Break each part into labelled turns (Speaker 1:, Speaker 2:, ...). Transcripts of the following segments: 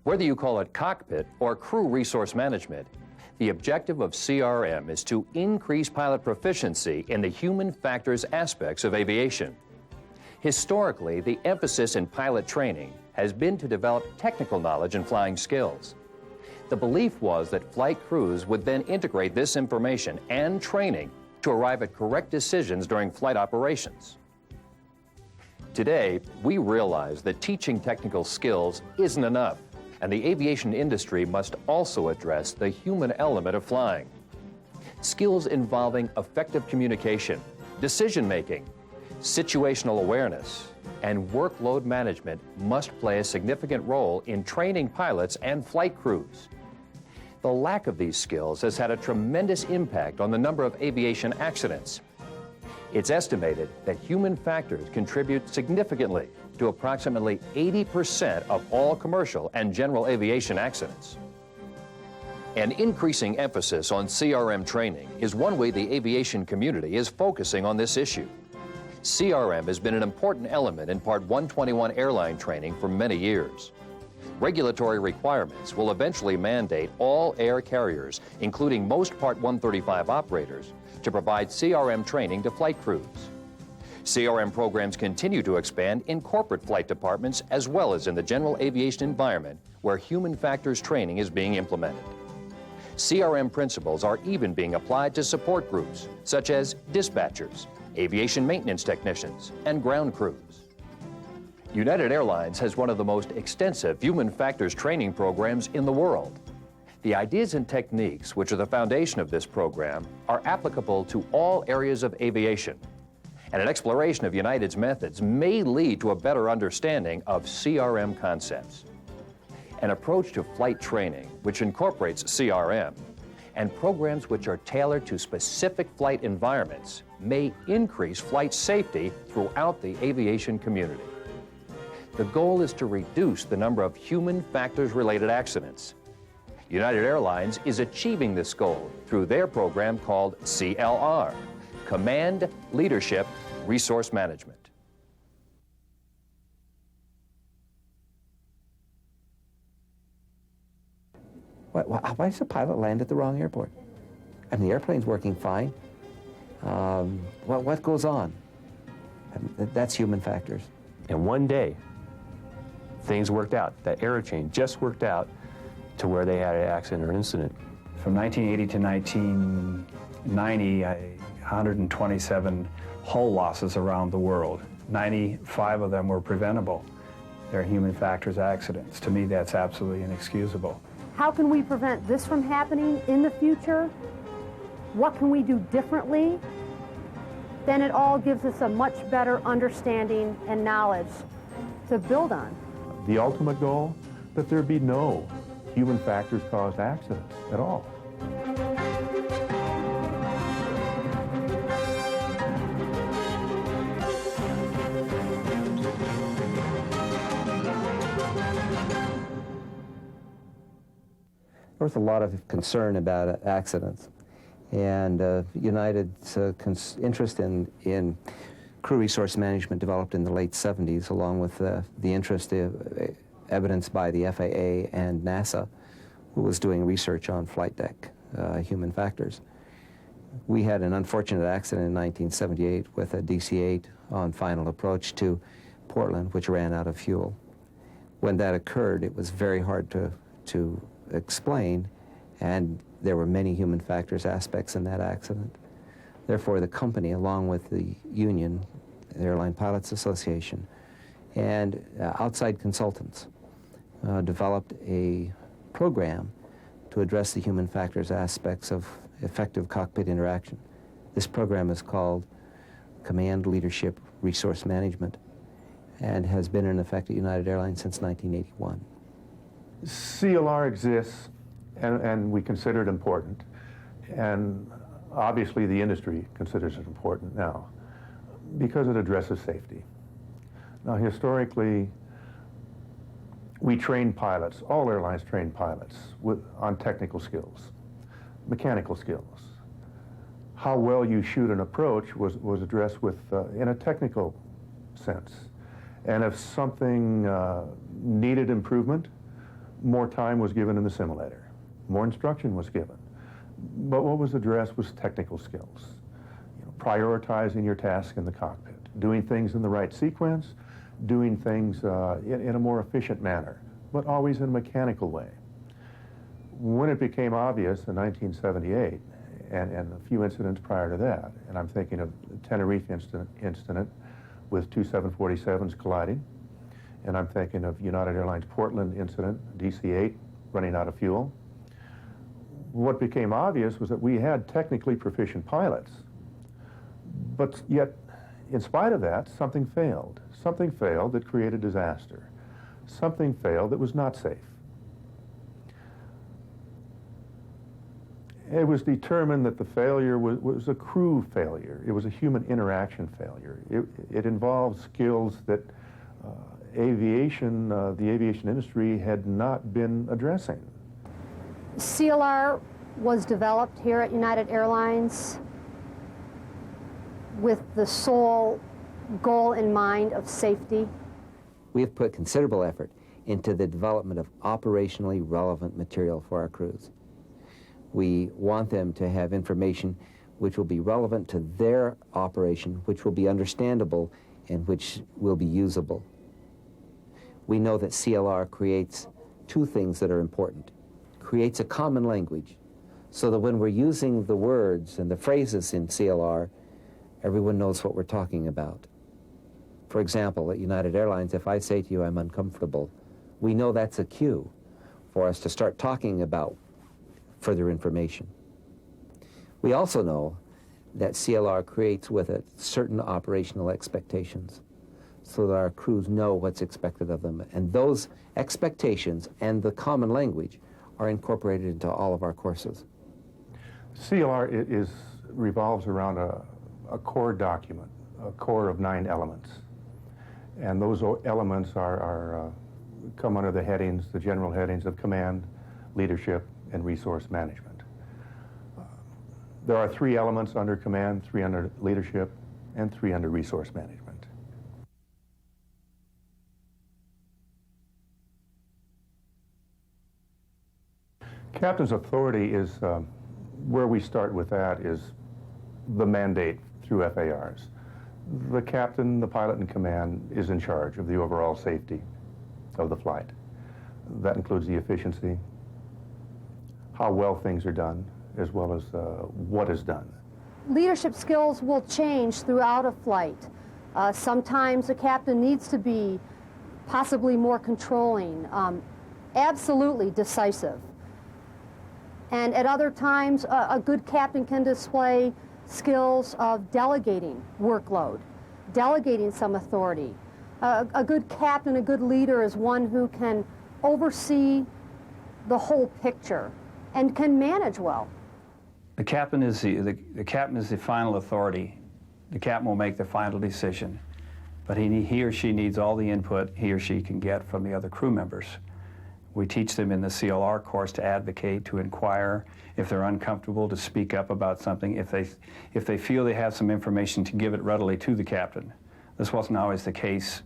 Speaker 1: Whether you call it cockpit or crew resource management, the objective of CRM is to increase pilot proficiency in the human factors aspects of aviation. Historically, the emphasis in pilot training has been to develop technical knowledge and flying skills. The belief was that flight crews would then integrate this information and training to arrive at correct decisions during flight operations. Today, we realize that teaching technical skills isn't enough, and the aviation industry must also address the human element of flying. Skills involving effective communication, decision-making, situational awareness, and workload management must play a significant role in training pilots and flight crews. The lack of these skills has had a tremendous impact on the number of aviation accidents. It's estimated that human factors contribute significantly to approximately 80% of all commercial and general aviation accidents. An increasing emphasis on CRM training is one way the aviation community is focusing on this issue. CRM has been an important element in Part 121 airline training for many years. Regulatory requirements will eventually mandate all air carriers, including most Part 135 operators, to provide CRM training to flight crews. CRM programs continue to expand in corporate flight departments as well as in the general aviation environment where human factors training is being implemented. CRM principles are even being applied to support groups such as dispatchers, aviation maintenance technicians, and ground crews. United Airlines has one of the most extensive human factors training programs in the world. The ideas and techniques which are the foundation of this program are applicable to all areas of aviation, and an exploration of United's methods may lead to a better understanding of CRM concepts. An approach to flight training which incorporates CRM and programs which are tailored to specific flight environments may increase flight safety throughout the aviation community. The goal is to reduce the number of human factors-related accidents. United Airlines is achieving this goal through their program called CLR, Command, Leadership, Resource Management.
Speaker 2: Why does the pilot land at the wrong airport? I mean, the airplane's working fine. What goes on? That's human factors.
Speaker 3: And one day, things worked out. That aero chain just worked out to where they had an accident or an incident.
Speaker 4: From 1980 to 1990, 127 hull losses around the world. 95 of them were preventable. They're human factors accidents. To me, that's absolutely inexcusable.
Speaker 5: How can we prevent this from happening in the future? What can we do differently? Then it all gives us a much better understanding and knowledge to build on.
Speaker 6: The ultimate goal, that there be no human factors caused accidents at all.
Speaker 2: There was a lot of concern about accidents, and United's interest in crew resource management developed in the late 70s, along with the interest evidenced by the FAA and NASA, who was doing research on flight deck human factors. We had an unfortunate accident in 1978 with a DC-8 on final approach to Portland, which ran out of fuel. When that occurred, it was very hard to explain, and there were many human factors aspects in that accident. Therefore, the company, along with the union, the Airline Pilots Association, and outside consultants, developed a program to address the human factors aspects of effective cockpit interaction. This program is called Command, Leadership, Resource Management, and has been in effect at United Airlines since 1981.
Speaker 6: CLR exists, and we consider it important, and obviously the industry considers it important now because it addresses safety. Now, historically, we train pilots, all airlines train pilots on technical skills, mechanical skills. How well you shoot an approach was addressed with, in a technical sense. And if something needed improvement, more time was given in the simulator. More instruction was given. But what was addressed was technical skills. You know, prioritizing your task in the cockpit, doing things in the right sequence, doing things in a more efficient manner, but always in a mechanical way. When it became obvious in 1978, and a few incidents prior to that, and I'm thinking of the Tenerife incident with two 747s colliding, and I'm thinking of United Airlines Portland incident, DC-8, running out of fuel. What became obvious was that we had technically proficient pilots, but yet, in spite of that, something failed. Something failed that created disaster. Something failed that was not safe. It was determined that the failure was a crew failure. It was a human interaction failure. It involved skills that the aviation industry had not been addressing.
Speaker 5: CLR was developed here at United Airlines with the sole goal in mind of safety.
Speaker 2: We have put considerable effort into the development of operationally relevant material for our crews. We want them to have information which will be relevant to their operation, which will be understandable, and which will be usable. We know that CLR creates two things that are important. Creates a common language, so that when we're using the words and the phrases in CLR, everyone knows what we're talking about. For example, at United Airlines, if I say to you I'm uncomfortable, we know that's a cue for us to start talking about further information. We also know that CLR creates with it certain operational expectations so that our crews know what's expected of them. And those expectations and the common language are incorporated into all of our courses.
Speaker 6: CLR revolves around a core document, a core of 9 elements. And those elements come under the headings, the general headings of command, leadership, and resource management. There are 3 elements under command, 3 under leadership, and 3 under resource management. Captain's authority is, where we start with that is the mandate through FARs. The captain, the pilot in command, is in charge of the overall safety of the flight. That includes the efficiency, how well things are done, as well as what is done.
Speaker 5: Leadership skills will change throughout a flight. Sometimes a captain needs to be possibly more controlling, absolutely decisive. And at other times, a good captain can display skills of delegating workload, delegating some authority. A good captain, a good leader is one who can oversee the whole picture and can manage well.
Speaker 4: The captain is the final authority. The captain will make the final decision, but he or she needs all the input he or she can get from the other crew members. We teach them in the CLR course to advocate, to inquire, if they're uncomfortable, to speak up about something, if they feel they have some information, to give it readily to the captain. This wasn't always the case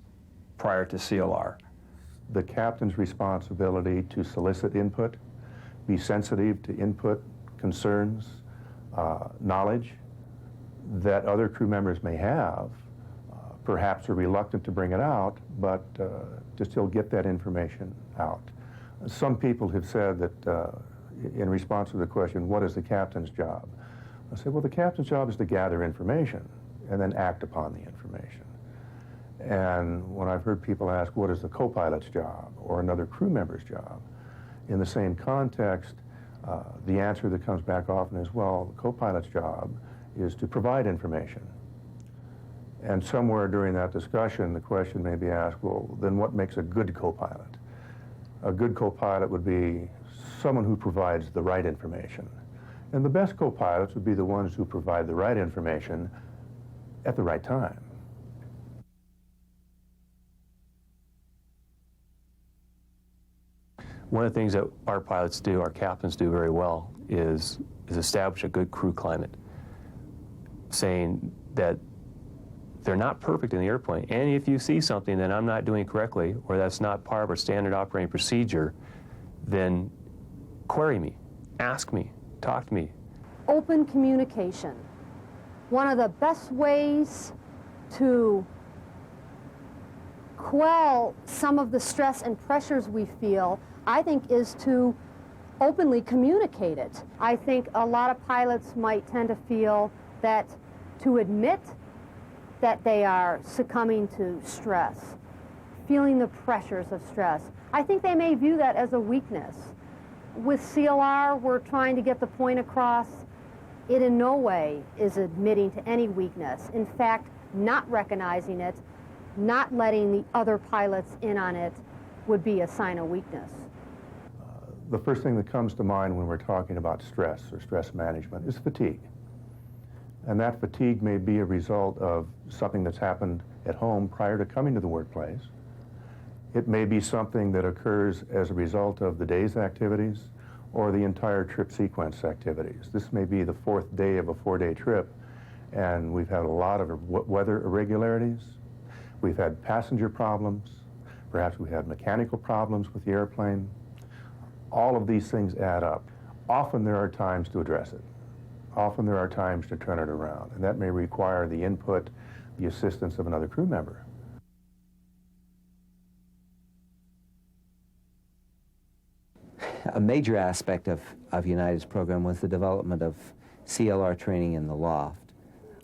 Speaker 4: prior to CLR.
Speaker 6: The captain's responsibility to solicit input, be sensitive to input, concerns, knowledge that other crew members may have, perhaps are reluctant to bring it out, but to still get that information out. Some people have said that in response to the question, what is the captain's job? I say, well, the captain's job is to gather information and then act upon the information. And when I've heard people ask, what is the co-pilot's job or another crew member's job? In the same context, the answer that comes back often is, well, the co-pilot's job is to provide information. And somewhere during that discussion, the question may be asked, well, then what makes a good co-pilot? A good co-pilot would be someone who provides the right information. And the best co-pilots would be the ones who provide the right information at the right time.
Speaker 3: One of the things that our pilots do, our captains do very well, is establish a good crew climate, saying that They're not perfect in the airplane. And if you see something that I'm not doing correctly or that's not part of our standard operating procedure, then query me, ask me, talk to me.
Speaker 5: Open communication. One of the best ways to quell some of the stress and pressures we feel, I think, is to openly communicate it. I think a lot of pilots might tend to feel that to admit that they are succumbing to stress, feeling the pressures of stress, I think they may view that as a weakness. With CLR, we're trying to get the point across. It in no way is admitting to any weakness. In fact, not recognizing it, not letting the other pilots in on it would be a sign of weakness.
Speaker 6: The first thing that comes to mind when we're talking about stress or stress management is fatigue. And that fatigue may be a result of something that's happened at home prior to coming to the workplace. It may be something that occurs as a result of the day's activities or the entire trip sequence activities. This may be the fourth day of a 4-day trip, and we've had a lot of weather irregularities. We've had passenger problems. Perhaps we had mechanical problems with the airplane. All of these things add up. Often there are times to address it. Often there are times to turn it around, and that may require the input, the assistance of another crew member.
Speaker 2: A major aspect of United's program was the development of CLR training in the loft.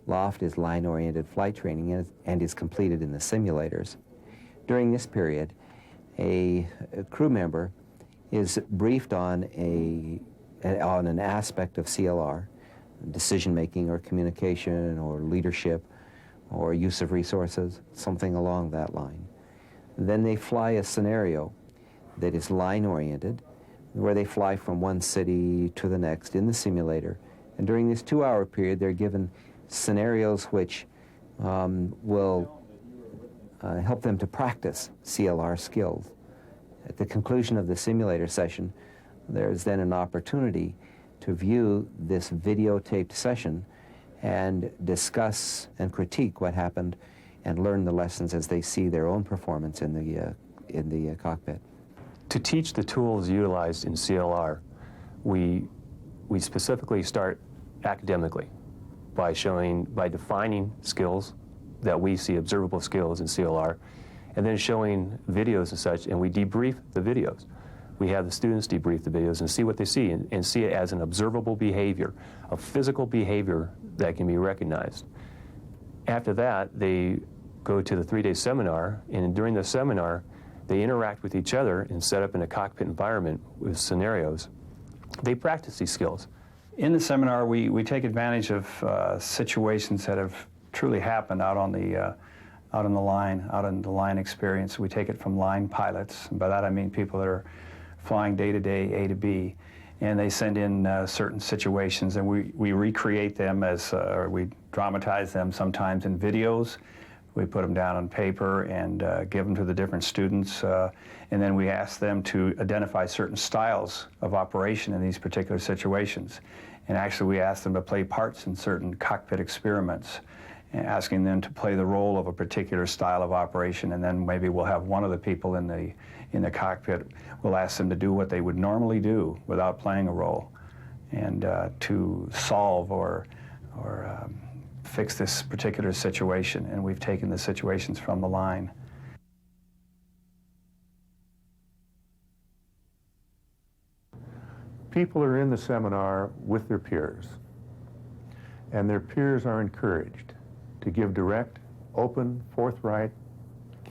Speaker 2: Loft is line-oriented flight training and is completed in the simulators. During this period, a crew member is briefed on an aspect of CLR, decision-making or communication or leadership or use of resources, something along that line. Then they fly a scenario that is line-oriented, where they fly from one city to the next in the simulator. And during this 2-hour period, they're given scenarios which will help them to practice CLR skills. At the conclusion of the simulator session, there's then an opportunity to view this videotaped session and discuss and critique what happened and learn the lessons as they see their own performance in the cockpit.
Speaker 3: To teach the tools utilized in CLR, we specifically start academically by defining skills that we see, observable skills in CLR, and then showing videos and such, and we debrief the videos. We have the students debrief the videos and see what they see and see it as an observable behavior, a physical behavior that can be recognized. After that, they go to the 3-day seminar, and during the seminar, they interact with each other and set up in a cockpit environment with scenarios. They practice these skills.
Speaker 4: In the seminar, we take advantage of situations that have truly happened out on the line experience. We take it from line pilots. And by that I mean people that are flying day-to-day, A to B, and they send in certain situations, and we recreate them or we dramatize them sometimes in videos. We put them down on paper and give them to the different students, and then we ask them to identify certain styles of operation in these particular situations. And actually we ask them to play parts in certain cockpit experiments, asking them to play the role of a particular style of operation, and then maybe we'll have one of the people in the cockpit, we'll ask them to do what they would normally do without playing a role, and to solve or fix this particular situation, and we've taken the situations from the line.
Speaker 6: People are in the seminar with their peers, and their peers are encouraged to give direct, open, forthright,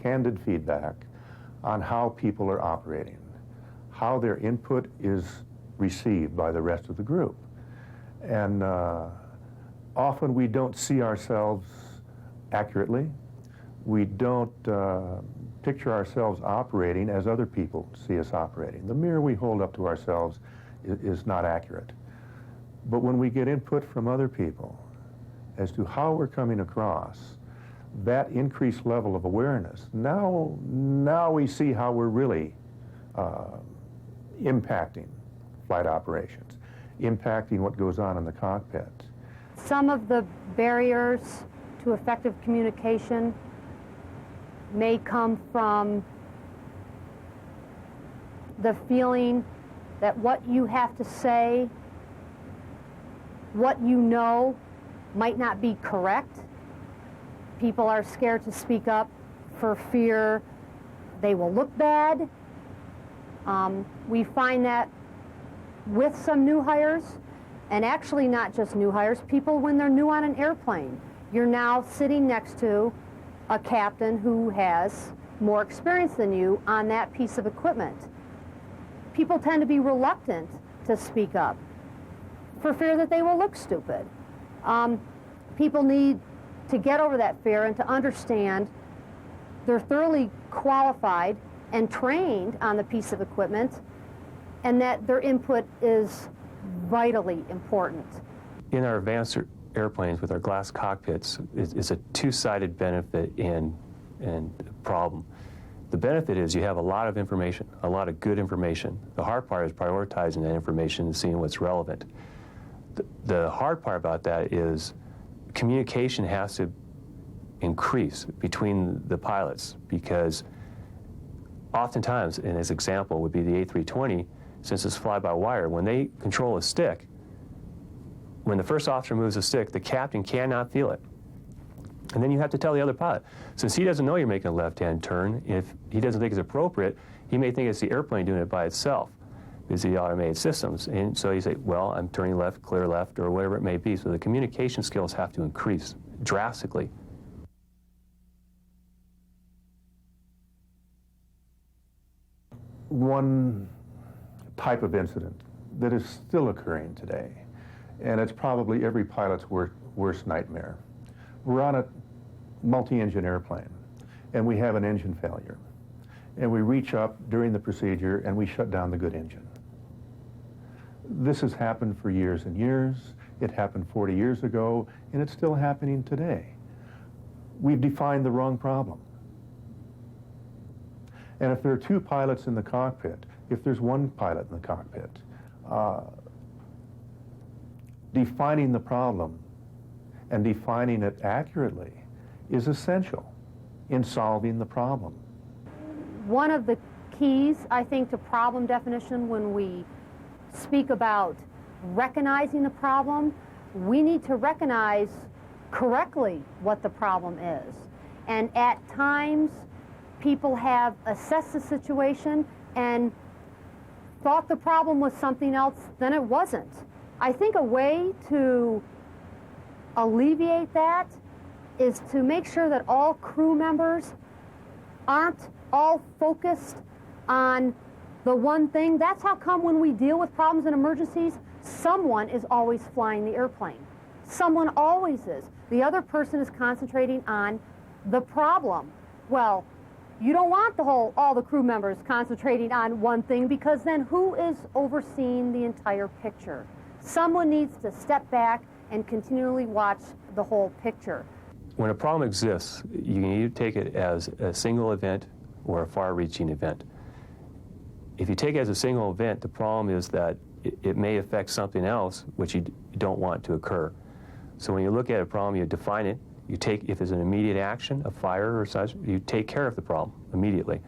Speaker 6: candid feedback on how people are operating, how their input is received by the rest of the group. And often we don't see ourselves accurately. We don't picture ourselves operating as other people see us operating. The mirror we hold up to ourselves is not accurate. But when we get input from other people as to how we're coming across, that increased level of awareness, now we see how we're really impacting flight operations, impacting what goes on in the cockpit.
Speaker 5: Some of the barriers to effective communication may come from the feeling that what you have to say, what you know, might not be correct. People are scared to speak up for fear they will look bad. We find that with some new hires, and actually not just new hires, people when they're new on an airplane. You're now sitting next to a captain who has more experience than you on that piece of equipment. People tend to be reluctant to speak up for fear that they will look stupid. People need to get over that fear and to understand they're thoroughly qualified and trained on the piece of equipment, and that their input is vitally important.
Speaker 3: In our advanced airplanes with our glass cockpits, it's a two-sided benefit and problem. The benefit is you have a lot of information, a lot of good information. The hard part is prioritizing that information and seeing what's relevant. The hard part about that is communication has to increase between the pilots, because oftentimes, and this example would be the A320, since it's fly-by-wire, when they control a stick, when the first officer moves a stick, the captain cannot feel it. And then you have to tell the other pilot. Since he doesn't know you're making a left-hand turn, if he doesn't think it's appropriate, he may think it's the airplane doing it by itself. It's the automated systems. And so you say, well, I'm turning left, clear left, or whatever it may be. So the communication skills have to increase drastically.
Speaker 6: One type of incident that is still occurring today, and it's probably every pilot's worst nightmare. We're on a multi-engine airplane, and we have an engine failure. And we reach up during the procedure, and we shut down the good engine. This has happened for years and years. It happened 40 years ago, and it's still happening today. We've defined the wrong problem. And if there are two pilots in the cockpit, if there's one pilot in the cockpit, defining the problem and defining it accurately is essential in solving the problem.
Speaker 5: One of the keys, I think, to problem definition when we speak about recognizing the problem, we need to recognize correctly what the problem is. And at times, people have assessed the situation and thought the problem was something else than it wasn't. I think a way to alleviate that is to make sure that all crew members aren't all focused on the one thing. That's how come when we deal with problems and emergencies, someone is always flying the airplane. Someone always is. The other person is concentrating on the problem. Well, you don't want all the crew members concentrating on one thing, because then who is overseeing the entire picture? Someone needs to step back and continually watch the whole picture.
Speaker 3: When a problem exists, you can either take it as a single event or a far-reaching event. If you take it as a single event, the problem is that it may affect something else which you don't want to occur. So when you look at a problem, you define it. You take, if there's an immediate action, a fire or such, you take care of the problem immediately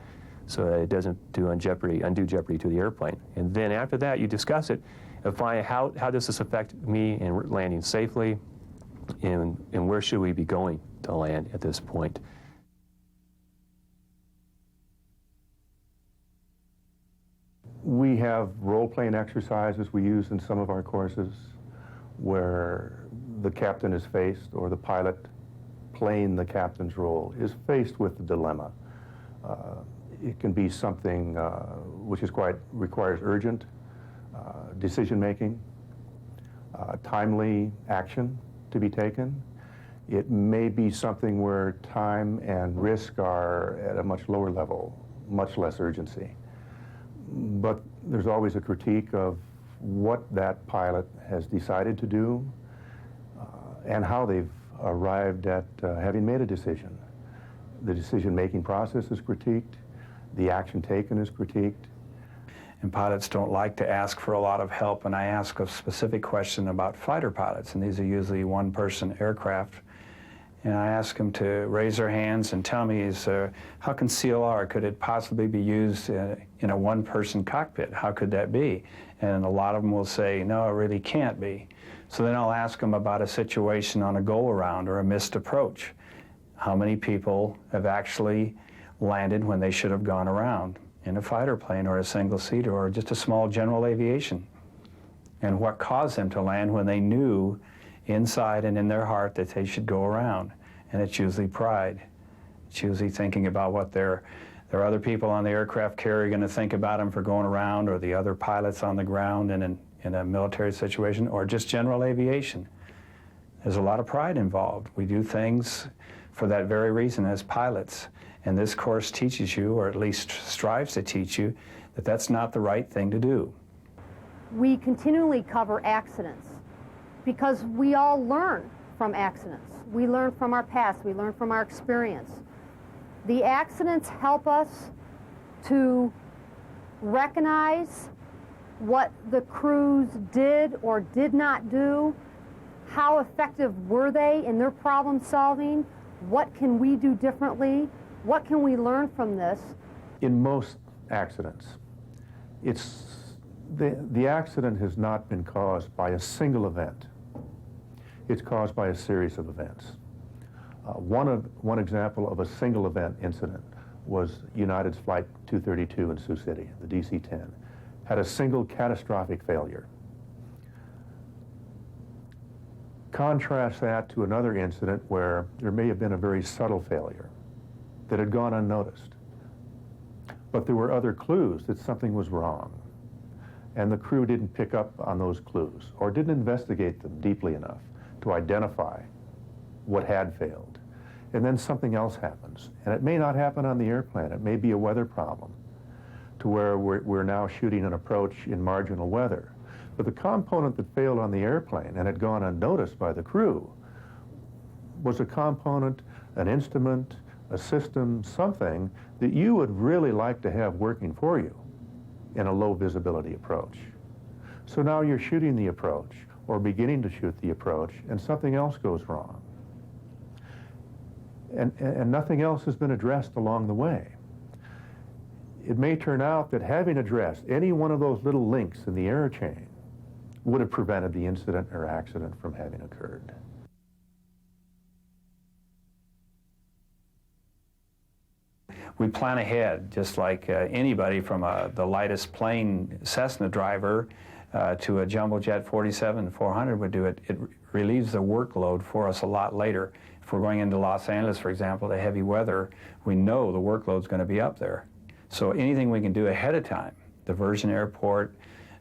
Speaker 3: so that it doesn't do undue jeopardy to the airplane. And then after that, you discuss it and find how does this affect me in landing safely, and where should we be going to land at this point.
Speaker 6: We have role-playing exercises we use in some of our courses where the captain is faced, or the pilot playing the captain's role is faced with the dilemma. It can be something which is requires urgent decision-making, timely action to be taken. It may be something where time and risk are at a much lower level, much less urgency. But there's always a critique of what that pilot has decided to do and how they've arrived at having made a decision. The decision-making process is critiqued, the action taken is critiqued.
Speaker 4: And pilots don't like to ask for a lot of help, and I ask a specific question about fighter pilots, and these are usually one-person aircraft. And I ask them to raise their hands and tell me, how can CLR, could it possibly be used in a one-person cockpit? How could that be? And a lot of them will say, no, it really can't be. So then I'll ask them about a situation on a go-around or a missed approach. How many people have actually landed when they should have gone around in a fighter plane or a single-seater or just a small general aviation? And what caused them to land when they knew inside and in their heart that they should go around? And it's usually pride. It's usually thinking about what their other people on the aircraft carrier are going to think about them for going around, or the other pilots on the ground in a military situation, or just general aviation. There's a lot of pride involved. We do things for that very reason as pilots. And this course teaches you, or at least strives to teach you, that that's not the right thing to do.
Speaker 5: We continually cover accidents because we all learn from accidents. We learn from our past. We learn from our experience. The accidents help us to recognize what the crews did or did not do, how effective were they in their problem solving, what can we do differently, what can we learn from this.
Speaker 6: In most accidents, the accident has not been caused by a single event. It's caused by a series of events. One example of a single event incident was United's Flight 232 in Sioux City, the DC-10, had a single catastrophic failure. Contrast that to another incident where there may have been a very subtle failure that had gone unnoticed, but there were other clues that something was wrong, and the crew didn't pick up on those clues or didn't investigate them deeply enough to identify what had failed. And then something else happens. And it may not happen on the airplane. It may be a weather problem to where we're now shooting an approach in marginal weather. But the component that failed on the airplane and had gone unnoticed by the crew was a component, an instrument, a system, something that you would really like to have working for you in a low visibility approach. So now you're shooting the approach or beginning to shoot the approach and something else goes wrong. And nothing else has been addressed along the way. It may turn out that having addressed any one of those little links in the error chain would have prevented the incident or accident from having occurred.
Speaker 4: We plan ahead, just like anybody from the lightest plane Cessna driver to a jumbo jet 47-400 would do it. It relieves the workload for us a lot later. If we're going into Los Angeles, for example, to heavy weather, we know the workload's going to be up there. So anything we can do ahead of time, diversion airport,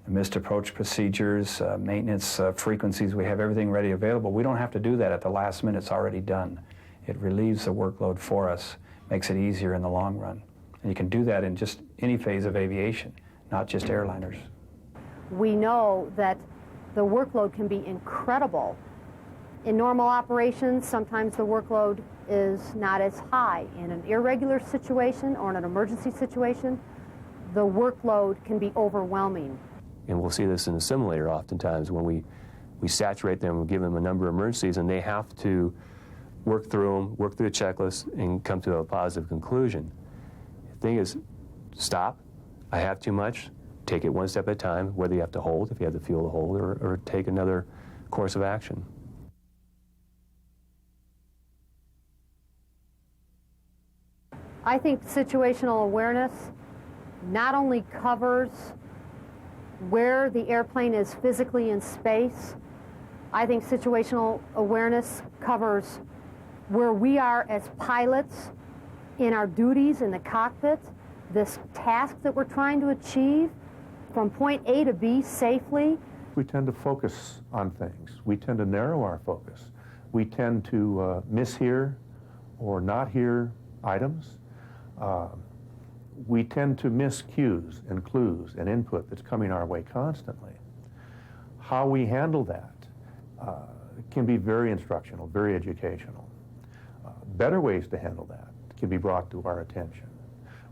Speaker 4: missed approach procedures, maintenance frequencies, we have everything ready available. We don't have to do that at the last minute. It's already done. It relieves the workload for us, makes it easier in the long run. And you can do that in just any phase of aviation, not just airliners.
Speaker 5: We know that the workload can be incredible. In normal operations, sometimes the workload is not as high. In an irregular situation or in an emergency situation, the workload can be overwhelming.
Speaker 3: And we'll see this in the simulator oftentimes when we saturate them, we give them a number of emergencies, and they have to work through them, work through the checklist, and come to a positive conclusion. The thing is, stop. I have too much. Take it one step at a time, whether you have to hold, if you have the fuel to hold, or take another course of action.
Speaker 5: I think situational awareness not only covers where the airplane is physically in space, I think situational awareness covers where we are as pilots in our duties in the cockpit, this task that we're trying to achieve from point A to B safely.
Speaker 6: We tend to focus on things. We tend to narrow our focus. We tend to mishear or not hear items. We tend to miss cues and clues and input that's coming our way constantly. How we handle that can be very instructional, very educational. Better ways to handle that can be brought to our attention.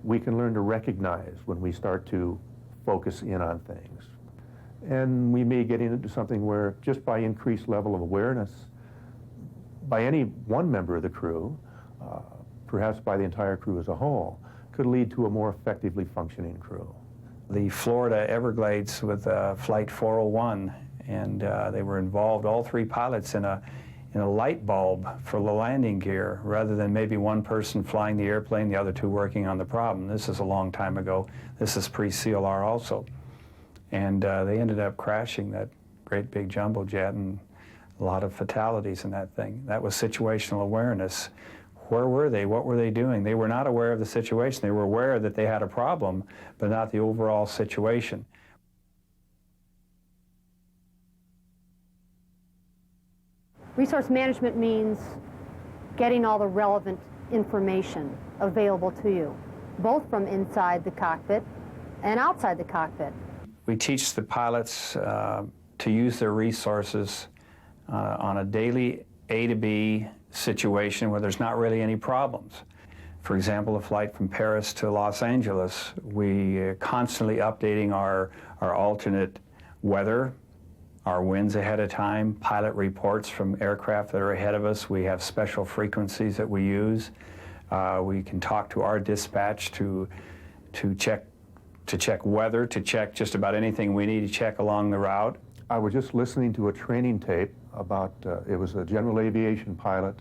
Speaker 6: We can learn to recognize when we start to focus in on things. And we may get into something where just by increased level of awareness, by any one member of the crew, perhaps by the entire crew as a whole, could lead to a more effectively functioning crew.
Speaker 4: The Florida Everglades with Flight 401, and they were involved, all three pilots, in a light bulb for the landing gear, rather than maybe one person flying the airplane, the other two working on the problem. This is a long time ago. This is pre-CLR also. And they ended up crashing that great big jumbo jet, and a lot of fatalities in that thing. That was situational awareness. Where were they? What were they doing? They were not aware of the situation. They were aware that they had a problem, but not the overall situation.
Speaker 5: Resource management means getting all the relevant information available to you, both from inside the cockpit and outside the cockpit.
Speaker 4: We teach the pilots to use their resources on a daily A to B situation where there's not really any problems. For example, a flight from Paris to Los Angeles, we are constantly updating our alternate weather, our winds ahead of time, pilot reports from aircraft that are ahead of us. We have special frequencies that we use. We can talk to our dispatch to check weather, to check just about anything we need to check along the route.
Speaker 6: I was just listening to a training tape about, it was a general aviation pilot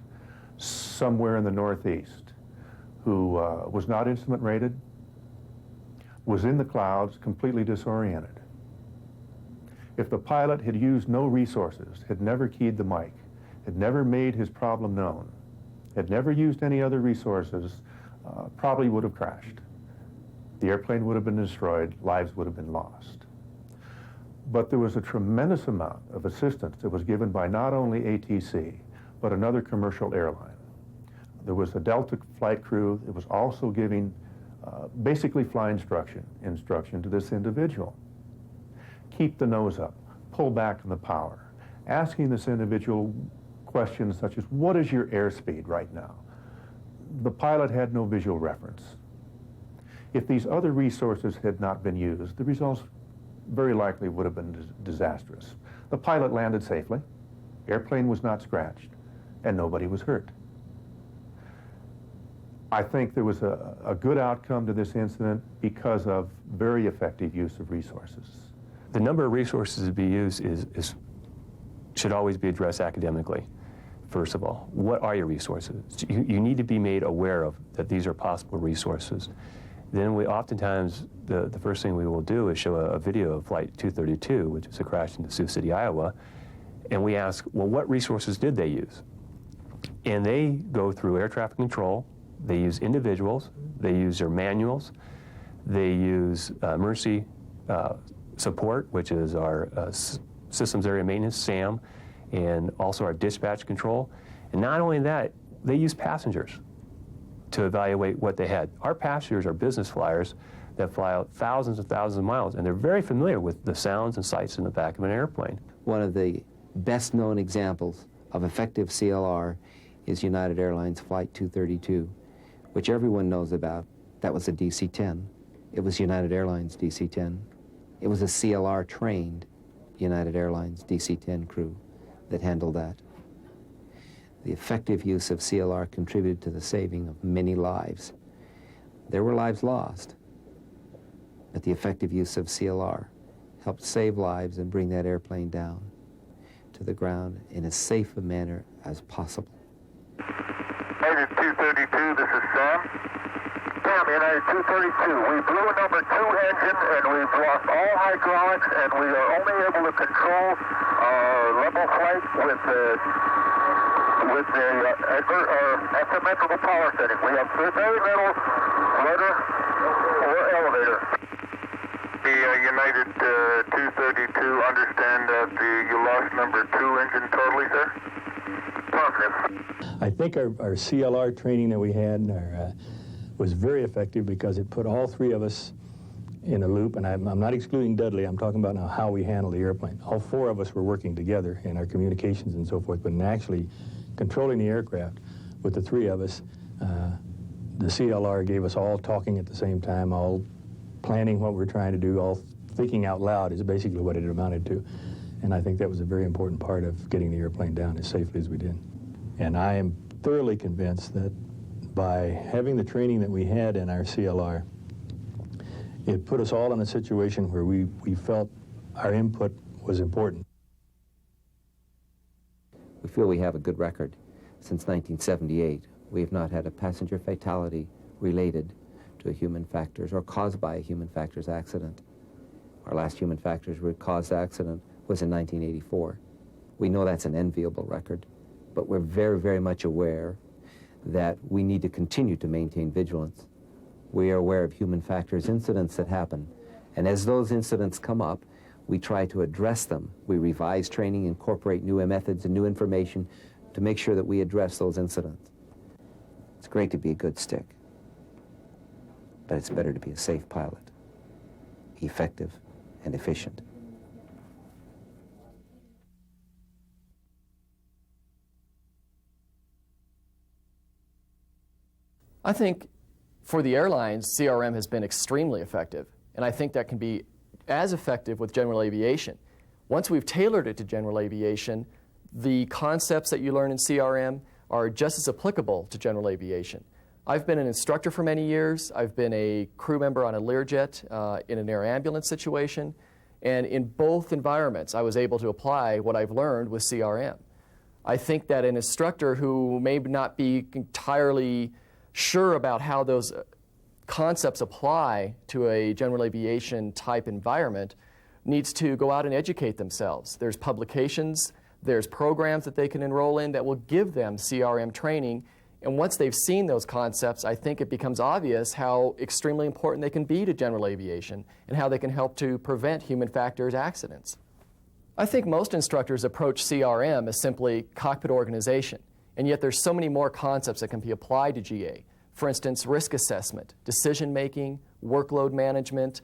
Speaker 6: somewhere in the Northeast who was not instrument rated, was in the clouds, completely disoriented. If the pilot had used no resources, had never keyed the mic, had never made his problem known, had never used any other resources, probably would have crashed. The airplane would have been destroyed, lives would have been lost. But there was a tremendous amount of assistance that was given by not only ATC, but another commercial airline. There was a Delta flight crew that was also giving basically flight instruction to this individual. Keep the nose up, pull back on the power, asking this individual questions such as, what is your airspeed right now? The pilot had no visual reference. If these other resources had not been used, the results very likely would have been disastrous. The pilot landed safely, airplane was not scratched, and nobody was hurt. I think there was a good outcome to this incident because of very effective use of resources.
Speaker 3: The number of resources to be used should always be addressed academically, first of all. What are your resources? You need to be made aware of that these are possible resources. Then oftentimes, the first thing we will do is show a video of Flight 232, which is a crash into Sioux City, Iowa, and we ask, well, what resources did they use? And they go through air traffic control, they use individuals, they use their manuals, they use emergency support, which is our systems area maintenance, SAM, and also our dispatch control. And not only that, they use passengers to evaluate what they had. Our passengers are business flyers that fly out thousands and thousands of miles, and they're very familiar with the sounds and sights in the back of an airplane.
Speaker 2: One of the best known examples of effective CLR is United Airlines Flight 232, which everyone knows about. That was a DC-10. It was United Airlines DC-10. It was a CLR-trained United Airlines DC-10 crew that handled that. The effective use of CLR contributed to the saving of many lives. There were lives lost, but the effective use of CLR helped save lives and bring that airplane down to the ground in as safe a manner as possible.
Speaker 7: United 232, this is Sam. Sam, United 232, we blew a number 2 engine and we've lost all hydraulics and we are only able to control level flight with the asymmetrical power setting. We have very little rudder or elevator. The United 232, understand that you lost number 2 engine totally, sir? Positive.
Speaker 8: I think our CLR training that we had was very effective because it put all 3 of us in a loop, and I'm not excluding Dudley, I'm talking about now how we handle the airplane. All 4 of us were working together in our communications and so forth, but in actually controlling the aircraft with the 3 of us, the CLR gave us all talking at the same time, all planning what we're trying to do, all thinking out loud is basically what it amounted to. And I think that was a very important part of getting the airplane down as safely as we did. And I am thoroughly convinced that by having the training that we had in our CLR, it put us all in a situation where we felt our input was important.
Speaker 2: We feel we have a good record. Since 1978, we have not had a passenger fatality related to a human factors or caused by a human factors accident. Our last human factors caused accident was in 1984. We know that's an enviable record, but we're very, very much aware that we need to continue to maintain vigilance. We are aware of human factors incidents that happen, and as those incidents come up, we try to address them. We revise training, incorporate new methods and new information to make sure that we address those incidents. It's great to be a good stick, but it's better to be a safe pilot, effective and efficient.
Speaker 9: I think for the airlines, CRM has been extremely effective, and I think that can be as effective with general aviation. Once we've tailored it to general aviation, the concepts that you learn in CRM are just as applicable to general aviation. I've been an instructor for many years. I've been a crew member on a Learjet in an air ambulance situation, and in both environments, I was able to apply what I've learned with CRM. I think that an instructor who may not be entirely sure about how those concepts apply to a general aviation type environment needs to go out and educate themselves. There's publications, there's programs that they can enroll in that will give them CRM training, and once they've seen those concepts, I think it becomes obvious how extremely important they can be to general aviation and how they can help to prevent human factors accidents. I think most instructors approach CRM as simply cockpit organization, and yet there's so many more concepts that can be applied to GA. For instance, risk assessment, decision making, workload management,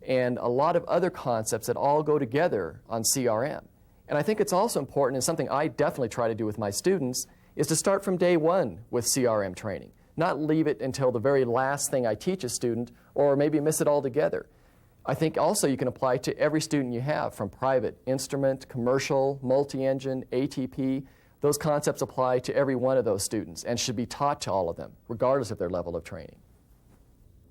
Speaker 9: and a lot of other concepts that all go together on CRM. And I think it's also important, and something I definitely try to do with my students, is to start from day one with CRM training, not leave it until the very last thing I teach a student, or maybe miss it altogether. I think also you can apply it to every student you have, from private, instrument, commercial, multi-engine, ATP. Those concepts apply to every one of those students and should be taught to all of them, regardless of their level of training.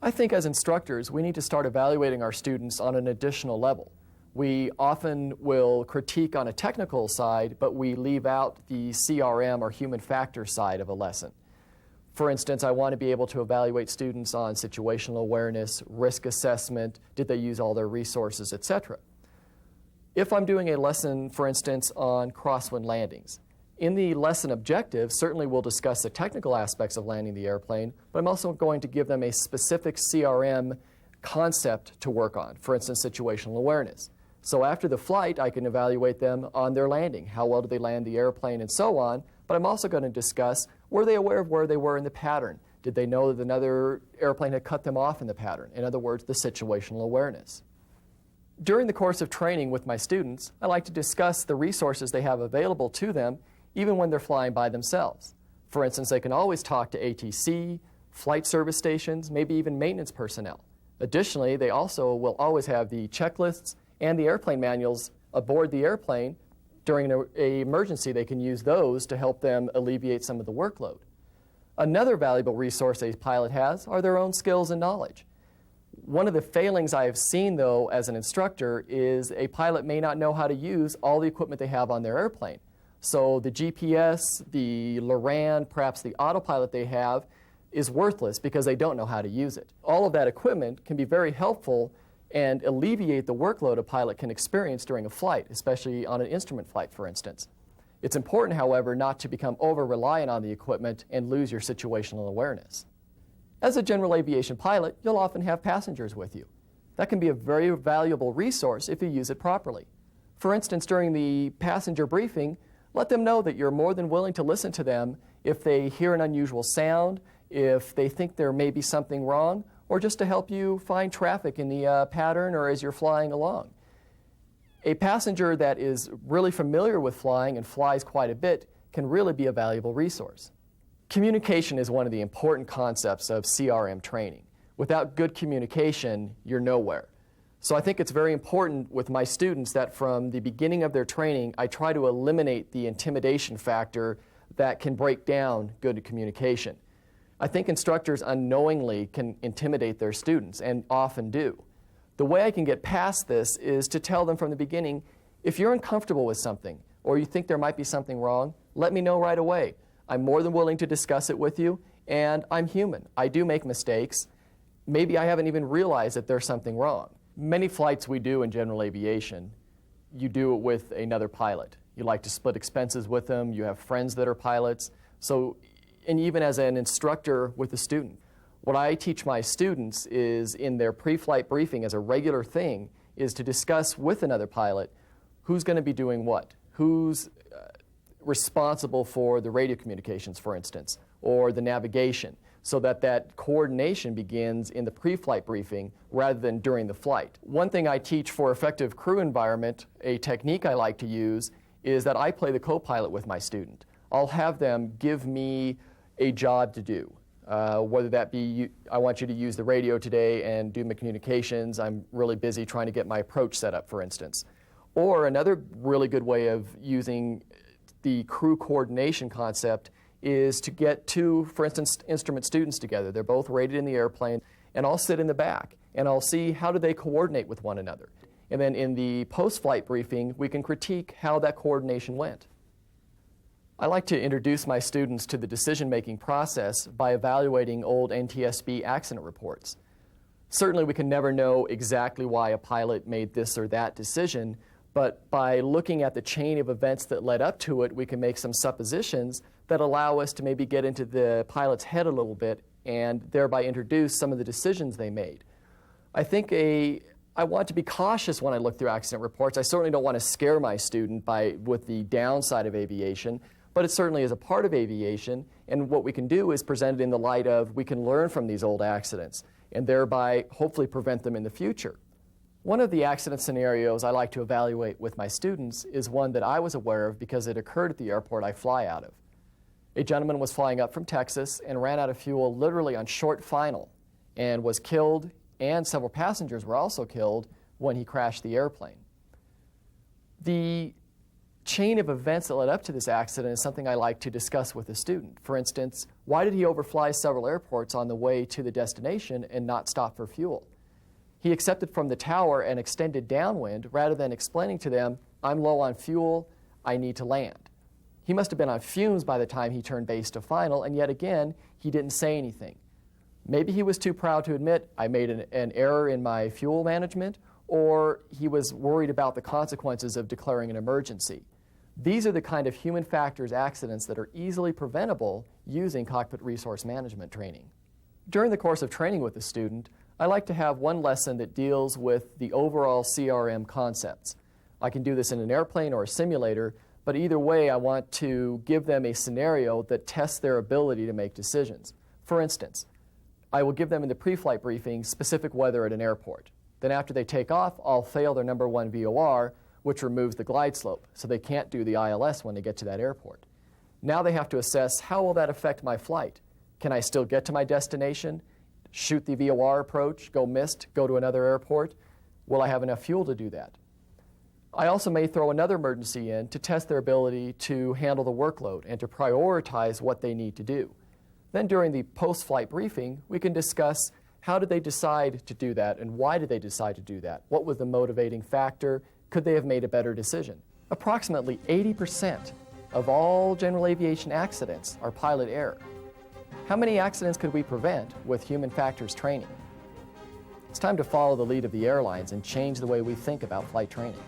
Speaker 9: I think as instructors, we need to start evaluating our students on an additional level. We often will critique on a technical side, but we leave out the CRM or human factor side of a lesson. For instance, I want to be able to evaluate students on situational awareness, risk assessment, did they use all their resources, etc. If I'm doing a lesson, for instance, on crosswind landings, in the lesson objective, certainly we'll discuss the technical aspects of landing the airplane, but I'm also going to give them a specific CRM concept to work on, for instance, situational awareness. So after the flight, I can evaluate them on their landing. How well did they land the airplane and so on, but I'm also going to discuss, were they aware of where they were in the pattern? Did they know that another airplane had cut them off in the pattern? In other words, the situational awareness. During the course of training with my students, I like to discuss the resources they have available to them even when they're flying by themselves. For instance, they can always talk to ATC, flight service stations, maybe even maintenance personnel. Additionally, they also will always have the checklists and the airplane manuals aboard the airplane. During an emergency, they can use those to help them alleviate some of the workload. Another valuable resource a pilot has are their own skills and knowledge. One of the failings I have seen, though, as an instructor is a pilot may not know how to use all the equipment they have on their airplane. So the GPS, the LORAN, perhaps the autopilot they have is worthless because they don't know how to use it. All of that equipment can be very helpful and alleviate the workload a pilot can experience during a flight, especially on an instrument flight, for instance. It's important, however, not to become over-reliant on the equipment and lose your situational awareness. As a general aviation pilot, you'll often have passengers with you. That can be a very valuable resource if you use it properly. For instance, during the passenger briefing, let them know that you're more than willing to listen to them if they hear an unusual sound, if they think there may be something wrong, or just to help you find traffic in the pattern or as you're flying along. A passenger that is really familiar with flying and flies quite a bit can really be a valuable resource. Communication is one of the important concepts of CRM training. Without good communication, you're nowhere. So I think it's very important with my students that from the beginning of their training, I try to eliminate the intimidation factor that can break down good communication. I think instructors unknowingly can intimidate their students, and often do. The way I can get past this is to tell them from the beginning, if you're uncomfortable with something, or you think there might be something wrong, let me know right away. I'm more than willing to discuss it with you, and I'm human. I do make mistakes. Maybe I haven't even realized that there's something wrong. Many flights we do in general aviation, you do it with another pilot. You like to split expenses with them. You have friends that are pilots. And even as an instructor with a student, what I teach my students is in their pre-flight briefing as a regular thing is to discuss with another pilot who's going to be doing what, who's responsible for the radio communications, for instance, or the navigation, so that that coordination begins in the pre-flight briefing rather than during the flight. One thing I teach for effective crew environment, a technique I like to use, is that I play the co-pilot with my student. I'll have them give me a job to do, whether that be, I want you to use the radio today and do my communications. I'm really busy trying to get my approach set up, for instance. Or another really good way of using the crew coordination concept is to get two, for instance, instrument students together. They're both rated in the airplane, and I'll sit in the back, and I'll see how do they coordinate with one another. And then in the post-flight briefing, we can critique how that coordination went. I like to introduce my students to the decision-making process by evaluating old NTSB accident reports. Certainly we can never know exactly why a pilot made this or that decision, but by looking at the chain of events that led up to it, we can make some suppositions that allow us to maybe get into the pilot's head a little bit and thereby introduce some of the decisions they made. I think I want to be cautious when I look through accident reports. I certainly don't want to scare my student with the downside of aviation, but it certainly is a part of aviation, and what we can do is present it in the light of we can learn from these old accidents and thereby hopefully prevent them in the future. One of the accident scenarios I like to evaluate with my students is one that I was aware of because it occurred at the airport I fly out of. A gentleman was flying up from Texas and ran out of fuel literally on short final and was killed, and several passengers were also killed when he crashed the airplane. The chain of events that led up to this accident is something I like to discuss with a student. For instance, why did he overfly several airports on the way to the destination and not stop for fuel? He accepted from the tower and extended downwind rather than explaining to them, I'm low on fuel, I need to land. He must have been on fumes by the time he turned base to final, and yet again, he didn't say anything. Maybe he was too proud to admit, I made an error in my fuel management, or he was worried about the consequences of declaring an emergency. These are the kind of human factors accidents that are easily preventable using cockpit resource management training. During the course of training with a student, I like to have one lesson that deals with the overall CRM concepts. I can do this in an airplane or a simulator, but either way I want to give them a scenario that tests their ability to make decisions. For instance, I will give them in the pre-flight briefing specific weather at an airport. Then after they take off, I'll fail their number one VOR, which removes the glide slope, so they can't do the ILS when they get to that airport. Now they have to assess, how will that affect my flight? Can I still get to my destination, shoot the VOR approach, go missed, go to another airport? Will I have enough fuel to do that? I also may throw another emergency in to test their ability to handle the workload and to prioritize what they need to do. Then during the post-flight briefing, we can discuss how did they decide to do that and why did they decide to do that? What was the motivating factor? Could they have made a better decision? Approximately 80% of all general aviation accidents are pilot error. How many accidents could we prevent with human factors training? It's time to follow the lead of the airlines and change the way we think about flight training.